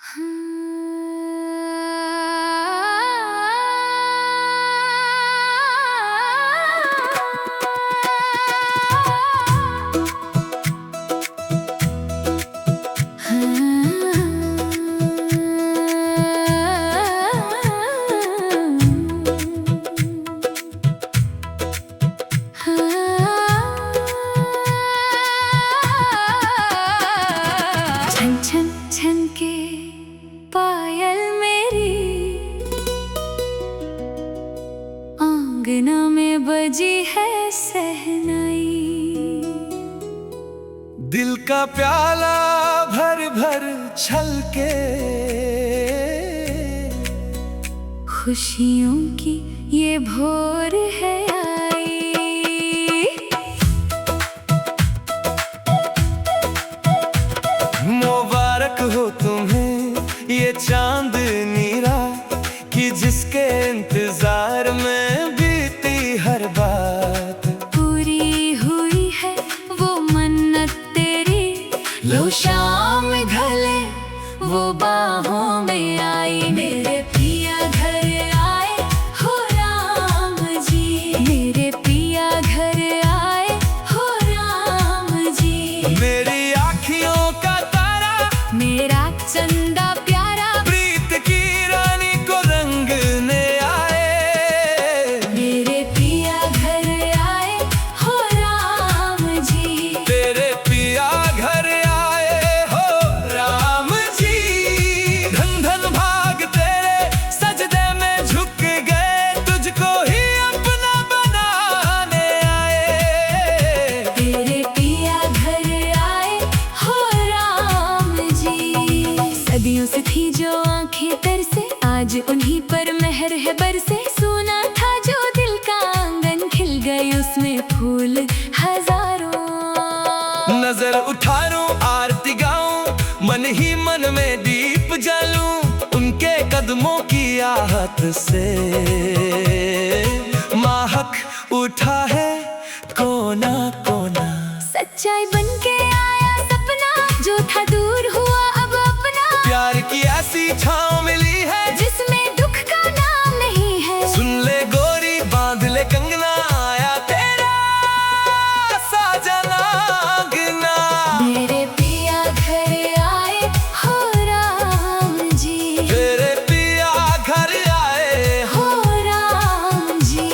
छन छन छन के पायल मेरी आंगना में बजी है सहनाई। दिल का प्याला भर भर छलके खुशियों की ये भोर है आई। मुबारक हो तुम्हें ये चांदनी रात कि जिसके इंतजार में बीती हर बात। पूरी हुई है वो मन्नत तेरी, लो शाम ढले वो बाहों में आई। मेरे पिया घर आए हो राम जी, मेरे पिया घर आए हो राम जी। मेरी आँखियों का तारा, मेरा चंदा प्यारा, प्रीत की रानी को रंगने आए। मेरे पिया घर आए हो राम जी, तेरे पिया घर आए हो राम जी। धन धन भाग तेरे सजदे में झुक गए, तुझको ही अपना बनाने आए। तेरे पिया घर आए हो राम जी। सदियों से थी जो आंखें तरसे, आज उन्हीं पर मेहर है बरसे। सुना था जो दिल का आंगन, खिल गए उसमें फूल हजारों। नजर उठारूं आरती गाऊं, मन ही मन में दीप जलूं, उनके कदमों की आहट से महक उठा है कोना कोना। सच्चाई बन के आया सपना, जो था दूर हुआ अब अपना। प्यार की ऐसी छांव मिली है जिसमें दुख का नाम नहीं है। सुन ले गोरी बांध ले कंगना, आया तेरा साजना अंगना। मेरे पिया घर आए हो राम जी, तेरे पिया घर आए हो। हो राम जी।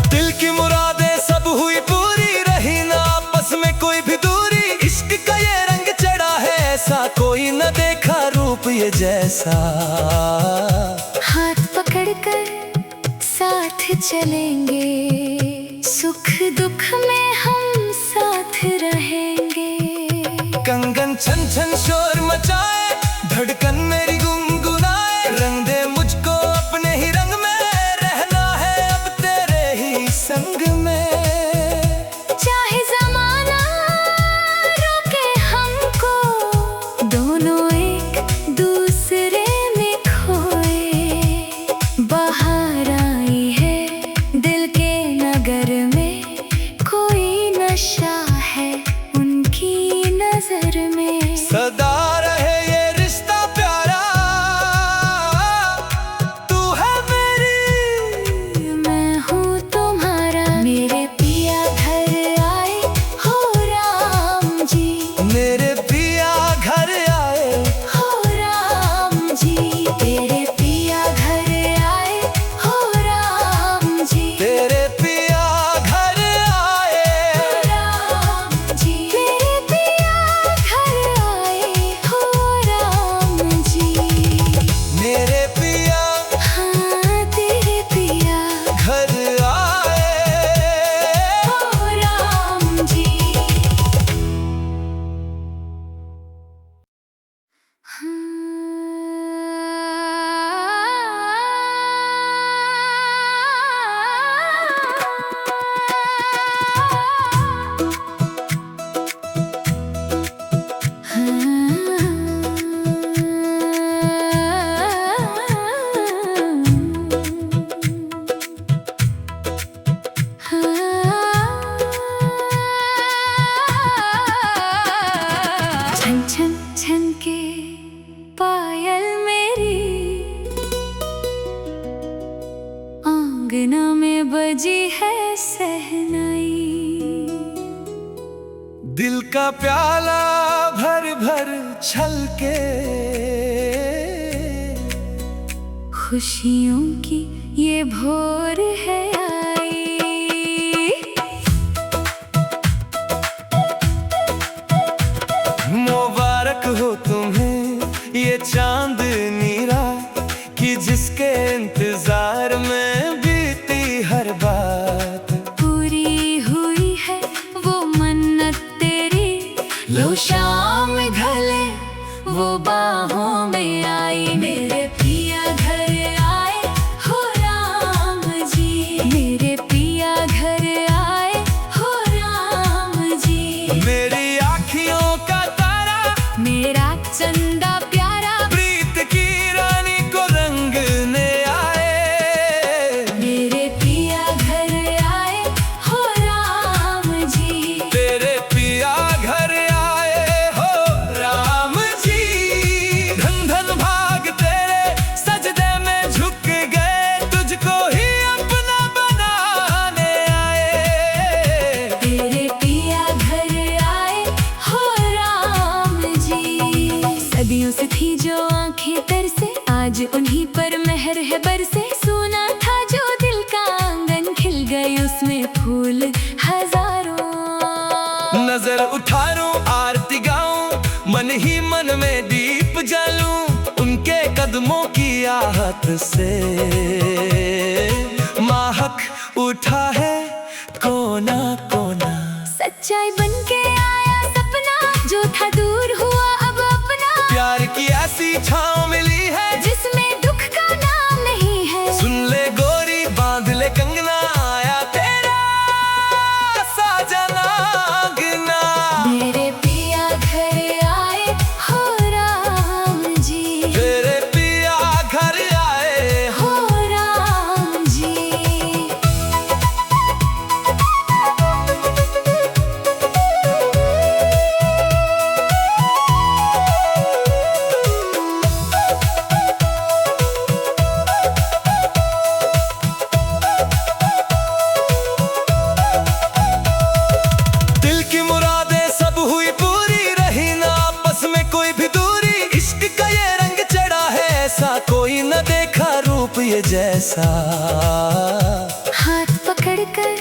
दिल की मुरादें सब हुई पूरी, रही ना आपस में कोई भी दूरी। इश्क का ये रंग चढ़ा है ऐसा, कोई न देखा रूप ये जैसा। हाथ पकड़कर साथ चलेंगे, सुख दुख में हम साथ रहेंगे। कंगन छन छन शोर मचाए, धड़कन मेरी गुनगुनाए। रंग दे मुझको अपने ही रंग में, रहना है अब तेरे ही संग में। चाहे जमाना रोके हमको, दोनों एक दूसरे में खोए। बाहर आई है दिल के नगर में, कोई नशा है उनकी नजर में। सदा रहे ये रिश्ता प्यारा, दिल का प्याला भर भर छलके, खुशियों की ये भोर है आई। मुबारक हो तुम्हें ये चांदनी रात कि जिसके इंतजार में बीती हर बात। पूरी हुई है वो मन्नत तेरी, लो शाम ढले वो बाहों में आई। मेरे पिया घर आए हो राम जी, मेरे पिया घर आए हो राम जी। मेरी आँखियों का तारा, मेरा चंदा प्यारा, प्रीत की रानी को रंगने आए। मेरे पिया घर आए हो राम जी, तेरे पिया घर आए हो राम जी। धन धन भाग तेरे सजदे में झुक गए, तुझको ही अपना बनाने आए। तेरे पिया घर आए हो राम जी। सदियों से थी जो आंखें तरसे, आज उन्हीं पर मेहर है बरसे। सुना था जो दिल का आंगन, खिल गए उसमें फूल हजारों। नजर उठारूं आरती गाऊं, मन ही मन में दीप जलूं, उनके कदमों की आहट से महक उठा है कोना कोना। सच्चाई बन के आया सपना, जो था दूर हुआ अब अपना। प्यार की ऐसी छाँव मिली है जिसमें दुख का नाम नहीं है। सुन ले गोरी बांध ले कंगना, आया तेरा साजना अंगना। मेरे पिया घर आए हो राम जी, तेरे पिया घर आए हो राम जी। दिल की मुरादें सब हुई पूरी, रही ना आपस में कोई भी दूरी। इश्क का ये रंग चढ़ा है ऐसा, कोई न देखा रूप ये जैसा। हाथ पकड़कर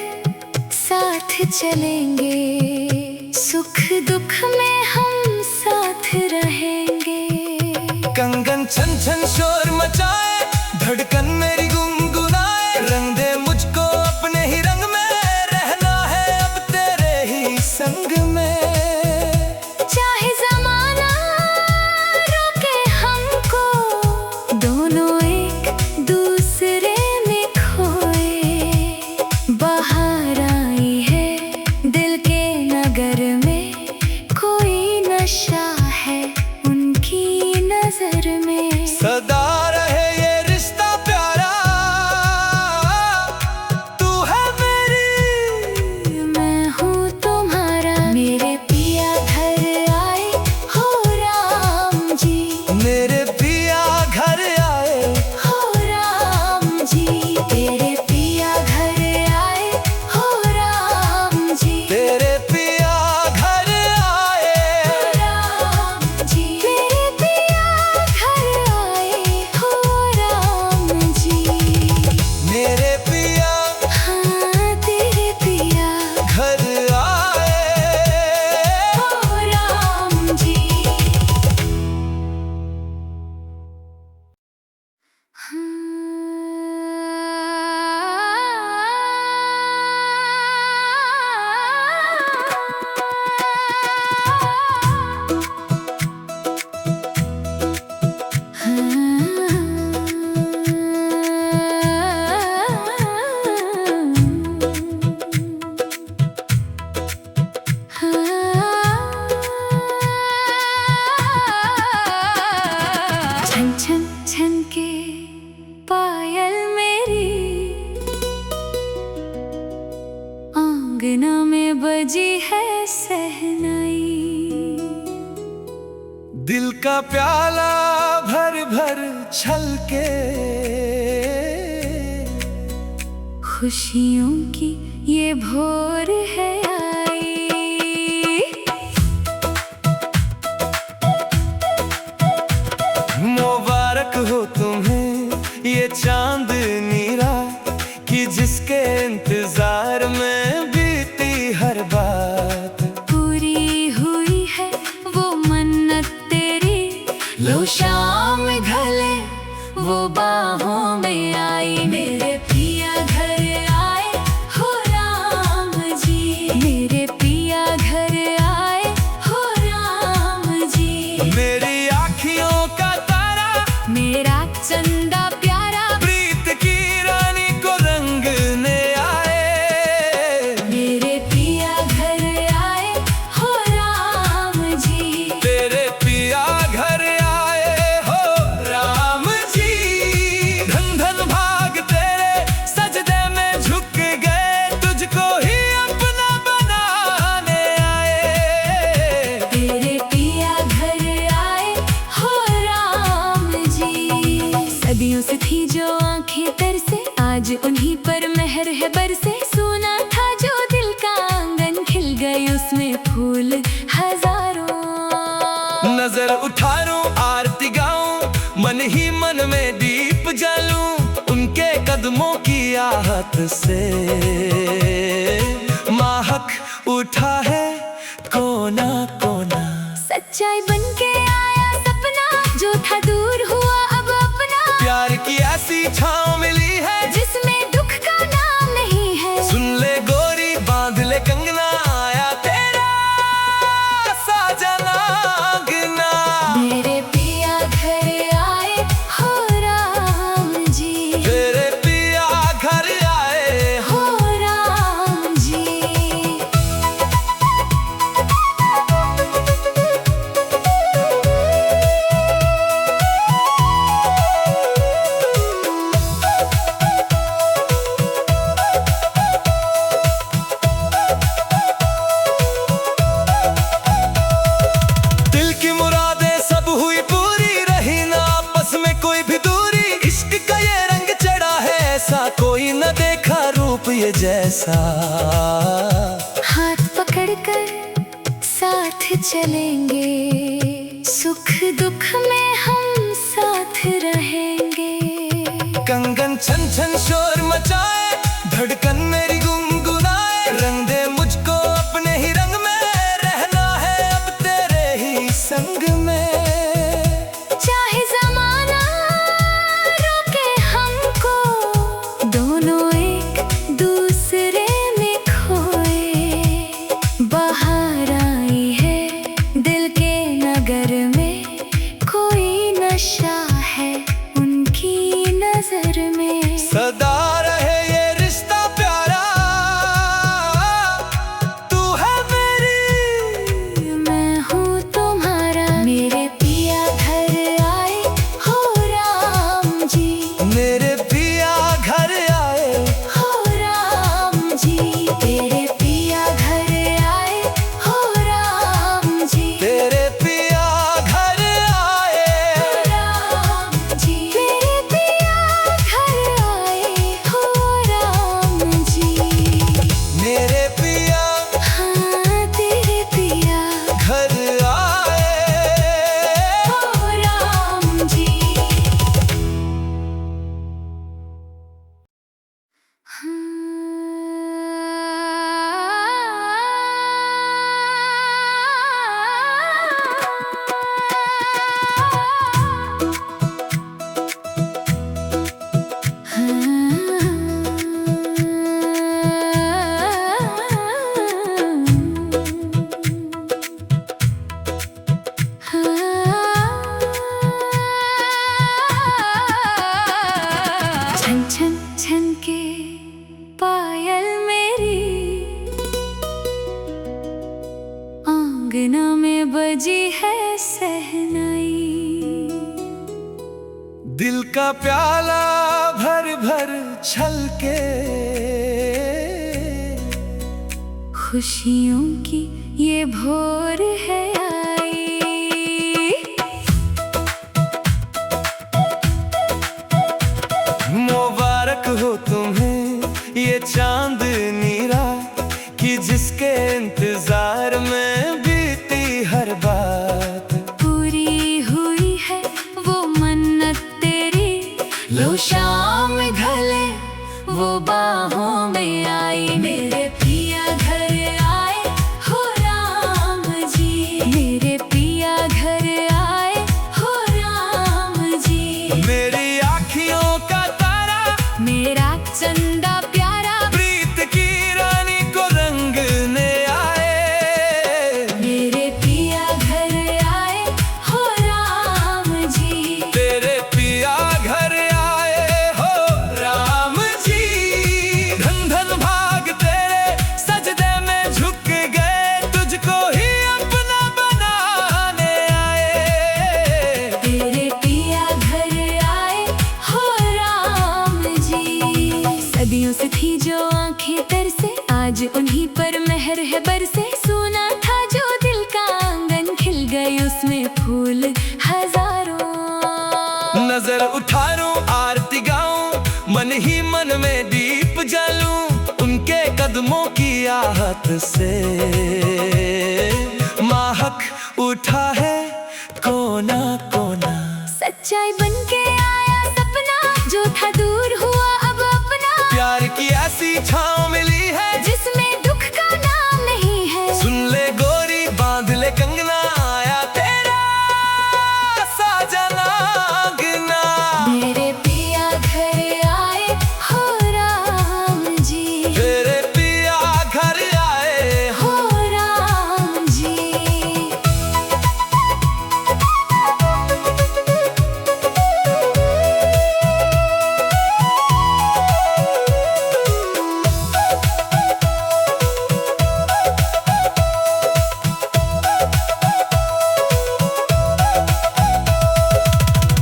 साथ चलेंगे, सुख दुख में हम साथ रहेंगे। कंगन छन छन शोर मचाए, धड़कन मेरी गुनगुनाए। रंग दे मुझको अपने ही रंग में, रहना है अब तेरे ही संग में। चाहे जमाना रोके हमको, दोनों एक दूसरे में खोए। बाहर आई है दिल के नगर में, कोई नशा है उनकी नजर में। सदा रहे ये रिश्ता प्यारा, तू है मेरी मैं हूँ तुम्हारा। मेरे पिया घर आए हो राम जी, मेरे पिया घर आए। हो राम जी। तेरे पिया घर आए हो राम जी, तेरे पिया घर आए। राम जी। मेरे पिया घर आए हो राम जी। मेरे पिया हाँ तेरे पिया घर आए। हो राम जी। छन छन छन के पायल मेरी, आंगना में बजी है सहनाई। दिल का प्याला भर भर छलके, खुशियों की ये भोर है आई। लो शाम ढले वो बाहों में आई, मेरे पिया घर आए हो राम जी, मेरे पिया घर आए हो राम जी। मेरी आँखियों का तारा, मेरा चंदा प्यारा, प्रीत की रानी को रंगने आए। मेरे पिया घर आए हो राम जी, तेरे पिया घर आए हो राम जी। धन धन भाग तेरे सजदे में झुक गए, तुझको ही अपना बनाने आए। तेरे पिया घर आए हो राम जी। सदियों से थी जो आंखें तरसे, आज उन्हीं पर मेहर है बरसे। सोना था जो दिल का आंगन, खिल गए उसमें फूल हजारों। नजर उठारूं आरती गाऊं, मन ही मन में दीप जलूं, उनके कदमों की आहट से महक उठा है कोना कोना। सच्चाई बन के आया सपना, जो था दूर हुआ अब अपना। प्यार की ऐसी छाँव मिली है जिसमें दुख का नाम नहीं है। सुन ले गोरी बांध ले कंगना, आया तेरा साजना अंगना। मेरे पिया घर आए हो राम जी, तेरे पिया घर आए हो। हो राम जी। दिल की मुरादें सब हुई पूरी, रही ना आपस में कोई भी दूरी। इश्क का ये रंग चढ़ा है ऐसा, कोई न देखा रूप ये जैसा। हाथ पकड़कर साथ चलेंगे, सुख दुख में हम साथ रहेंगे। कंगन छन छन शोर मचाए, धड़कन मेरी गुनगुनाए। रंग दे मुझको अपने ही रंग में, रहना है अब तेरे ही संग में। चाहे जमाना रोके हमको, दोनों एक दूसरे में खोए। बाहर आई है दिल के नगर में, कोई नशा है उनकी नजर में। सदा रहे ये रिश्ता प्यारा, तू है मेरी मैं हूँ तुम्हारा। मेरे पिया घर आए हो राम जी, मेरे पिया घर आए। हो राम जी। तेरे पिया घर आए हो राम जी, तेरे पिया घर आए। हो राम जी। मेरे पिया घर आए हो राम जी। मेरे पिया हाँ तेरे पिया घर आए हो राम जी। छन छन छन के पायल मेरी, आंगना में बजी है सहनाई। दिल का प्याला भर भर छलके, खुशियों की ये भोर है आई। मुबारक हो तुम्हें ये चांदनी रात, कि जिसके इंतजार में बीती हर बात। पूरी हुई है वो मन्नत तेरी, लो शाम ढले वो बाहों में आई। मेरे पिया घर आए हो राम जी, मेरे पिया घर आए हो उन्हीं पर मेहर है बरसे। सुना था जो दिल का आंगन, खिल गए उसमें फूल हजारों। नजर उठारूं आरती गाऊं, मन ही मन में दीप जलूं, उनके कदमों की आहट से महक उठा है कोना कोना। सच्चाई बन के आया सपना, जो था दूर हुआ अब अपना। प्यार की ऐसी छांव मिली है जिसमें दुख का नाम नहीं है। सुन ले गोरी बांध ले कंगना, आया तेरा साजना अंगना। मेरे पिया घर आए हो राम जी, तेरे पिया घर आए हो राम जी।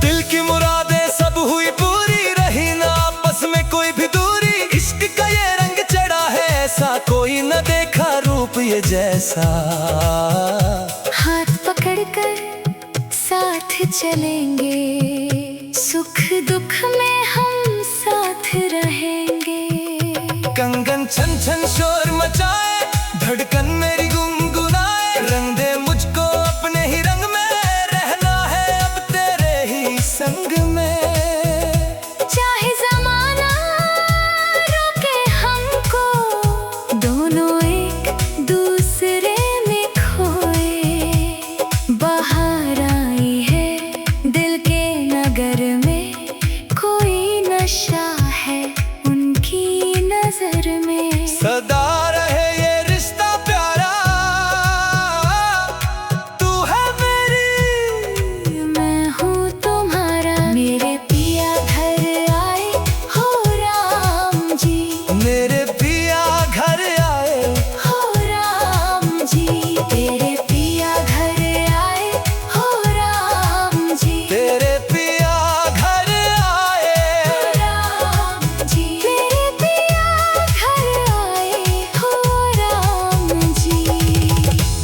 दिल की मुरादें सब हुई पूरी, रही ना आपस में कोई भी दूरी। इश्क का ये रंग चढ़ा है ऐसा, कोई न देखा रूप ये जैसा। हाथ पकड़कर साथ चलेंगे, सुख दुख में हम साथ रहेंगे। कंगन छन छन शोर मचाए, धड़कन मेरी गुनगुनाए। रंग दे मुझको अपने ही रंग में, रहना है अब तेरे ही संग में। चाहे जमाना रोके हमको, दोनों एक दूसरे में खोए। बाहर आई है दिल के नगर में, कोई नशा है उनकी नजर में। सदा रहे ये रिश्ता प्यारा, तू है मेरी मैं हूँ तुम्हारा। मेरे पिया घर आए हो राम जी, मेरे पिया घर आए। हो राम जी। तेरे पिया घर आए हो राम जी, तेरे पिया घर आए। राम जी। मेरे पिया घर आए हो राम जी।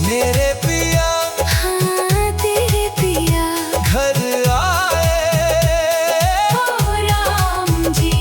मेरे पिया हाँ तेरे पिया घर आए। हो राम जी।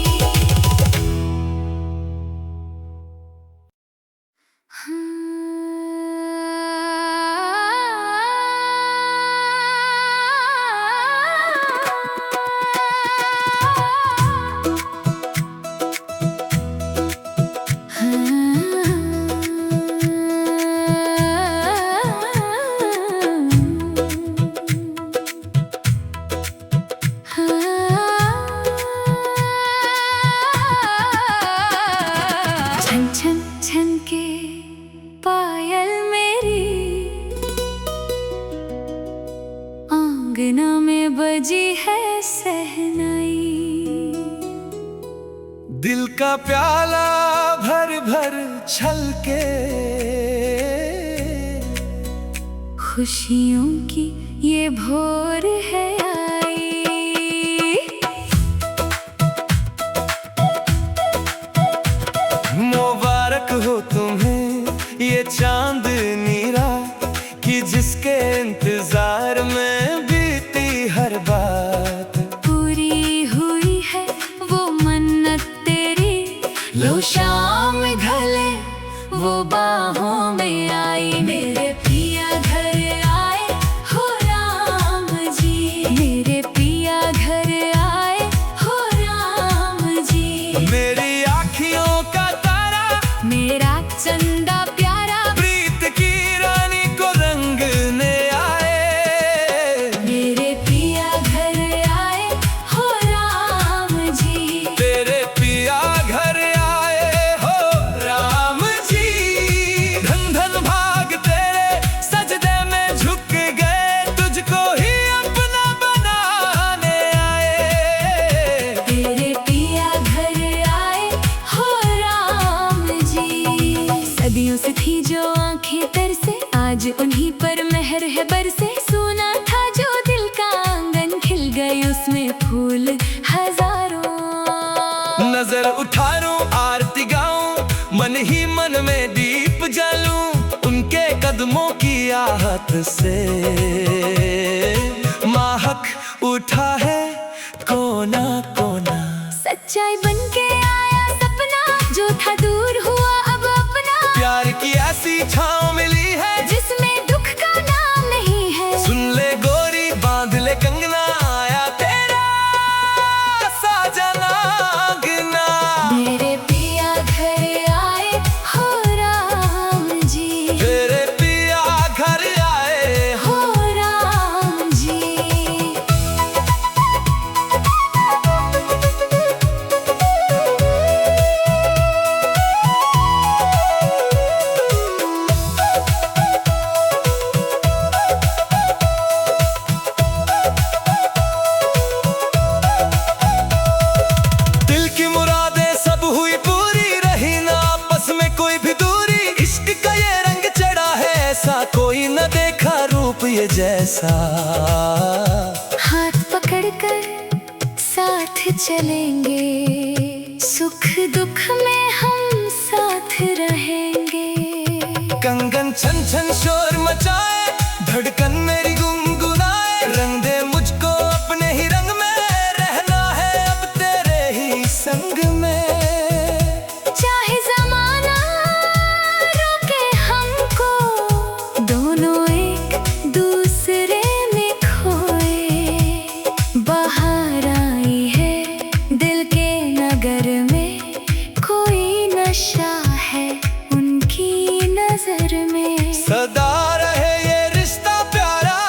छन छन छन के पायल मेरी, आंगना में बजी है सहनाई। दिल का प्याला भर भर छलके, खुशियों की ये भोर है आई। मुबारक हो तुम्हें ये चांदनी रात, कि जिसके इंतजार में बीती हर बात। पूरी हुई है वो मन्नत तेरी, लो शाम ढले वो बाहों में आई। मेरे पिया घर आए हो राम जी, मेरे पिया घर आए हो राम जी। मेरी आँखियों का तारा, मेरा चंदा प्यारा, प्रीत की रानी को रंगने आए। मेरे पिया घर आए हो राम जी, तेरे पिया घर आए हो राम जी। धन धन भाग तेरे सजदे में झुक गए, तुझको ही अपना बनाने आए। तेरे पिया घर आए हो राम जी। सदियों से थी जो आंखें तरसे, आज उन्हीं पर मेहर है बरसे। सुना था जो दिल का आंगन, खिल गए उसमें फूल हजारों। नजर उठारूं आरती गाऊं, मन ही मन में हाथ से महक उठा है कोना कोना। सच्चाई बन के आया सपना, जो था दूर हुआ अब अपना। प्यार की ऐसी छाँव मिली है जिसमें दुख का नाम नहीं है। सुन ले गोरी बांध ले कंगना, आया तेरा साजना अंगना। मेरे पिया घर आए हो राम जी, तेरे पिया घर आए हो राम जी। दिल की मुरादें सब हुई पूरी, रही ना आपस में कोई भी दूरी। इश्क का ये रंग चढ़ा है ऐसा, कोई न देखा रूप ये जैसा। हाथ पकड़कर साथ चलेंगे, सुख दुख में हम साथ रहेंगे। कंगन छन छन शोर मचाए, धड़कन मेरी गुनगुनाए। रंग दे मुझको अपने ही रंग में, रहना है अब तेरे ही संग में। चाहे जमाना रोके हमको, दोनों एक दूसरे में खोए। बाहर आई है दिल के नगर में, कोई नशा है उनकी नजर में। सदा रहे ये रिश्ता प्यारा,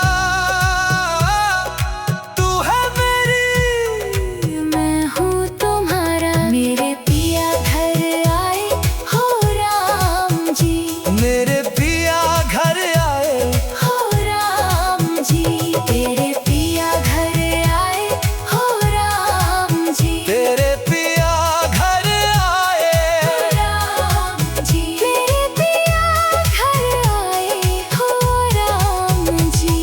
तू है मेरी मैं हूँ तुम्हारा। मेरे पिया घर आए हो राम जी, मेरे पिया घर आए। हो राम जी। तेरे पिया घर आए हो राम जी, तेरे पिया घर आए। राम जी। मेरे पिया घर आए हो राम जी।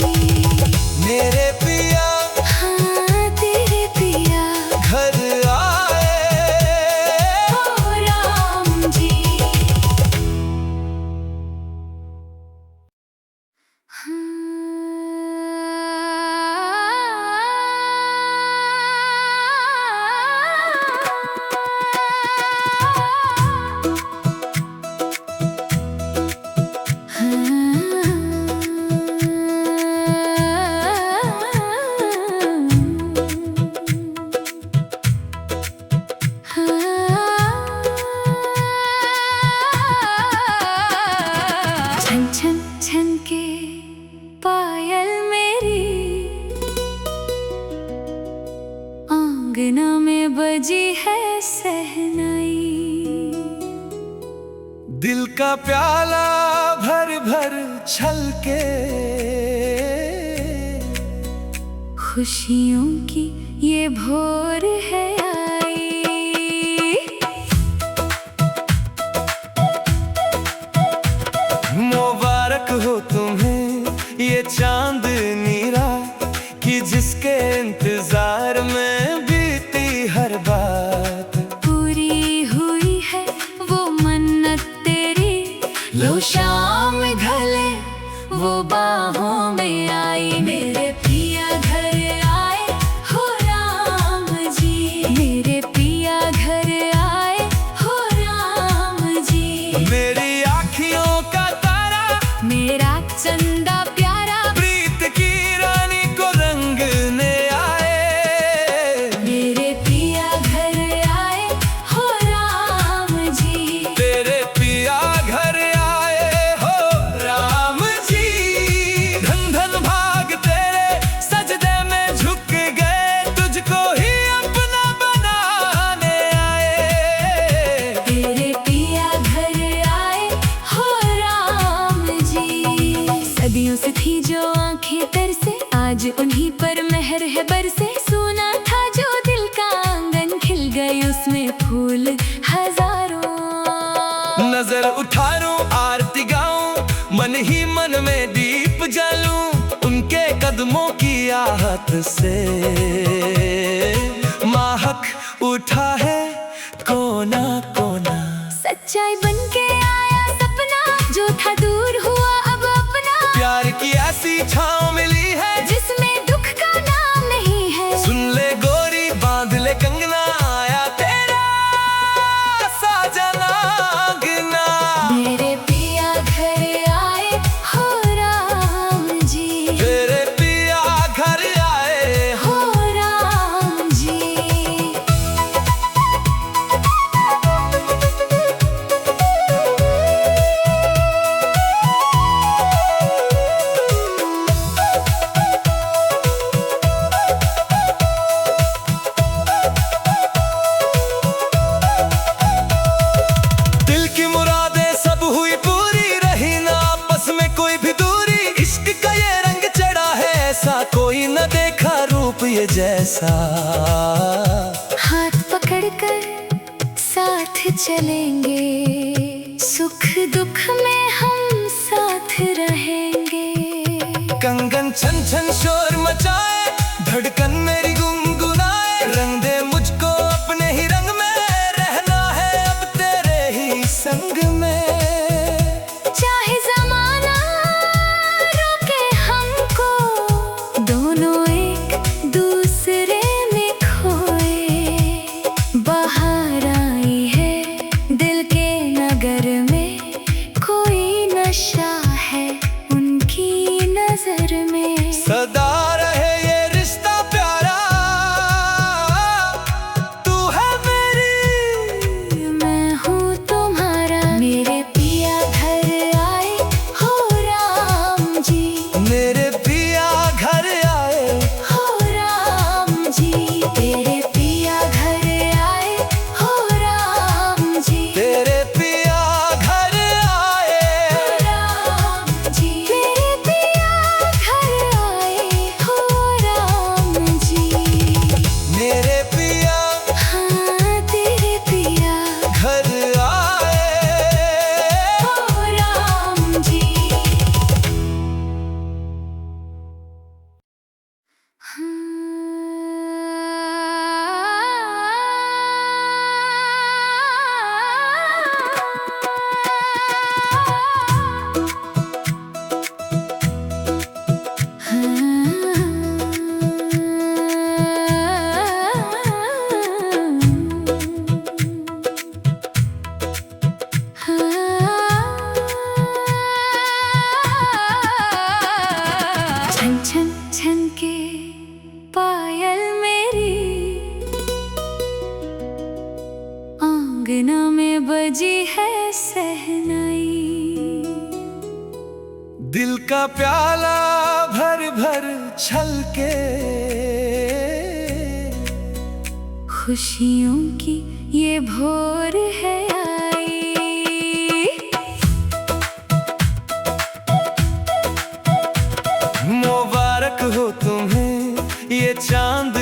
मेरे पिया हाँ तेरे पिया घर आए। हो राम जी। छन छन छन के पायल मेरी, आंगना में बजी है सहनाई। दिल का प्याला भर भर छलके, खुशियों की ये भोर है आई। मुबारक हो तुम्हें ये चांदनी रात, कि जिसके इंतजार में बीती हर बात। पूरी हुई है वो मन्नत तेरी, लो शाम ढले वो बाहों में आई। मेरे पिया घर आए हो राम जी, मेरे पिया घर आए हो राम जी। मेरी आँखियों का तारा, मेरा चंदा प्यारा, प्रीत की रानी को रंगने आए। मेरे पिया घर आए हो राम जी, तेरे पिया घर आए हो राम जी। धन धन भाग तेरे सजदे में झुक गए, तुझको ही अपना बनाने आए। तेरे पिया घर आए हो राम जी। सदियों से थी जो आंखें तरसे, आज उन्हीं पर मेहर है बरसे। सुना था जो दिल का आंगन, खिल गए उसमें फूल हजारों। नजर उठारूं आरती गाऊं, मन ही मन में दीप जलूं। उनके कदमों की आहट से महक उठा है कोना कोना। सच्चाई बन के आया सपना, जो था दूर हुआ अब अपना। प्यार की की छाँव मिली है जिसमें दुख का नाम नहीं है। सुन ले गोरी बांध ले कंगना, आया तेरा साजना अंगना। मेरे पिया घर आए हो राम जी, तेरे पिया घर आए हो राम जी। दिल की मुरादें सब हुई पूरी, रही ना आपस में कोई भी दूरी। इश्क का ये रंग चढ़ा है ऐसा, कोई न देखा रूप ये जैसा। हाथ पकड़कर साथ चलेंगे, सुख दुख में हम साथ रहेंगे। कंगन छन छन शोर मचाए, धड़कन मेरी गुनगुनाए। रंग दे मुझको अपने ही रंग में, रहना है अब तेरे ही संग में। चाहे जमाना रोके हमको, दोनों एक दूसरे में खोए। बाहर आई है दिल के नगर में, कोई नशा है उनकी नजर में। सदा रहे ये रिश्ता प्यारा, तू है मेरी, मैं हूँ तुम्हारा। मेरे पिया घर आए हो राम जी, मेरे पिया घर आए। हो राम जी। तेरे पिया घर आए हो राम जी, तेरे पिया घर आए। हो राम जी। मेरे पिया घर आए हो राम जी। मेरे पिया हाँ तेरे पिया घर आए। हो राम जी। छन छन छन के पायल मेरी, आंगना में बजी है सहनाई। दिल का प्याला भर भर छलके, खुशियों की ये भोर है आई। मुबारक हो तुम्हें ये चांद